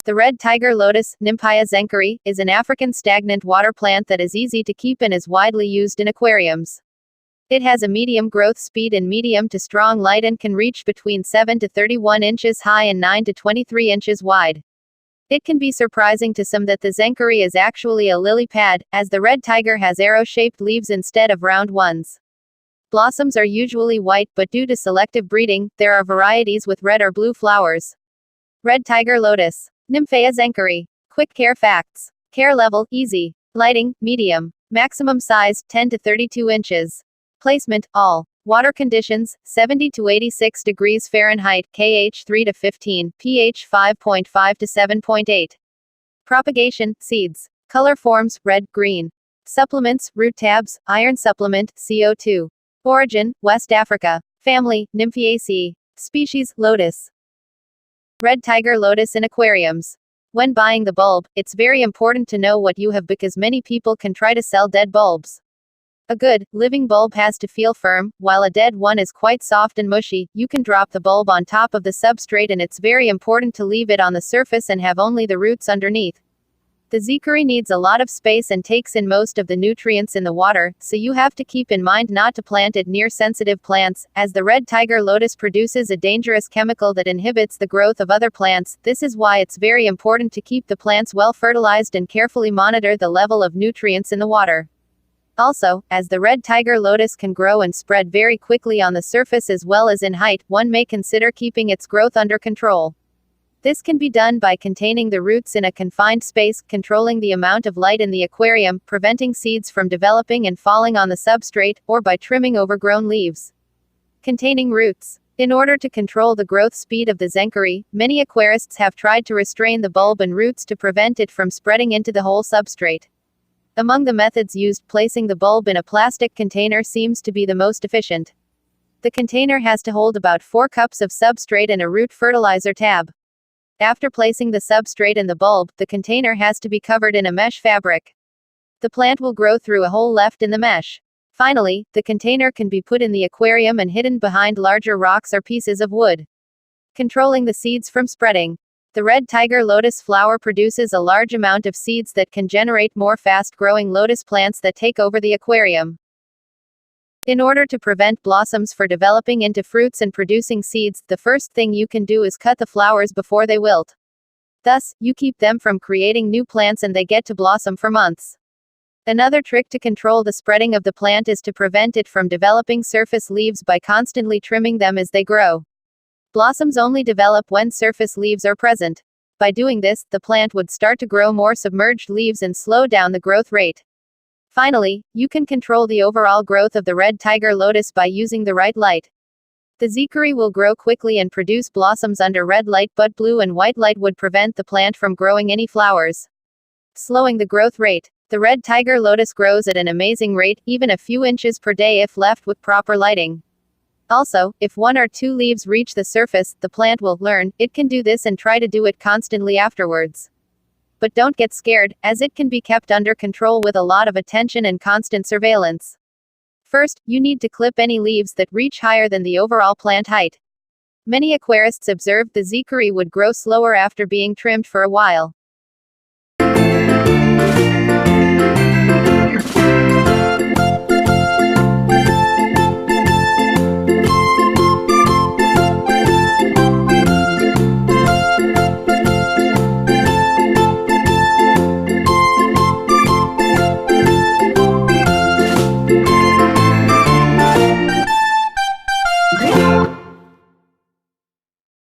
The red tiger lotus, Nymphaea zenkeri, is an African stagnant water plant that is easy to keep and is widely used in aquariums. It has a medium growth speed and medium to strong light and can reach between 7 to 31 inches high and 9 to 23 inches wide. It can be surprising to some that the zenkeri is actually a lily pad, as the red tiger has arrow-shaped leaves instead of round ones. Blossoms are usually white, but due to selective breeding, there are varieties with red or blue flowers. Red tiger lotus. Nymphaea zenkeri. Quick care facts. Care level, easy. Lighting, medium. Maximum size, 10 to 32 inches. Placement, all. Water conditions, 70 to 86 degrees Fahrenheit, KH 3 to 15, pH 5.5 to 7.8. Propagation, seeds. Color forms, red, green. Supplements, root tabs, iron supplement, CO2. Origin, West Africa. Family, Nymphaeaceae. Species, lotus. Red tiger lotus in aquariums. When buying the bulb, it's very important to know what you have because many people can try to sell dead bulbs. A good, living bulb has to feel firm, while a dead one is quite soft and mushy. You can drop the bulb on top of the substrate and it's very important to leave it on the surface and have only the roots underneath. The zenkeri needs a lot of space and takes in most of the nutrients in the water, so you have to keep in mind not to plant it near sensitive plants, as the red tiger lotus produces a dangerous chemical that inhibits the growth of other plants. This is why it's very important to keep the plants well fertilized and carefully monitor the level of nutrients in the water. Also, as the red tiger lotus can grow and spread very quickly on the surface as well as in height, one may consider keeping its growth under control. This can be done by containing the roots in a confined space, controlling the amount of light in the aquarium, preventing seeds from developing and falling on the substrate, or by trimming overgrown leaves. Containing roots. In order to control the growth speed of the zenkeri, many aquarists have tried to restrain the bulb and roots to prevent it from spreading into the whole substrate. Among the methods used, placing the bulb in a plastic container seems to be the most efficient. The container has to hold about 4 cups of substrate and a root fertilizer tab. After placing the substrate and the bulb, the container has to be covered in a mesh fabric. The plant will grow through a hole left in the mesh. Finally, the container can be put in the aquarium and hidden behind larger rocks or pieces of wood. Controlling the seeds from spreading. The red tiger lotus flower produces a large amount of seeds that can generate more fast-growing lotus plants that take over the aquarium. In order to prevent blossoms from developing into fruits and producing seeds, the first thing you can do is cut the flowers before they wilt. Thus, you keep them from creating new plants and they get to blossom for months. Another trick to control the spreading of the plant is to prevent it from developing surface leaves by constantly trimming them as they grow. Blossoms only develop when surface leaves are present. By doing this, the plant would start to grow more submerged leaves and slow down the growth rate. Finally, you can control the overall growth of the red tiger lotus by using the right light. The zenkeri will grow quickly and produce blossoms under red light, but blue and white light would prevent the plant from growing any flowers, slowing the growth rate. The red tiger lotus grows at an amazing rate, even a few inches per day if left with proper lighting. Also, if 1 or 2 leaves reach the surface, the plant will learn it can do this and try to do it constantly afterwards. But don't get scared, as it can be kept under control with a lot of attention and constant surveillance. First, you need to clip any leaves that reach higher than the overall plant height. Many aquarists observed the zenkeri would grow slower after being trimmed for a while.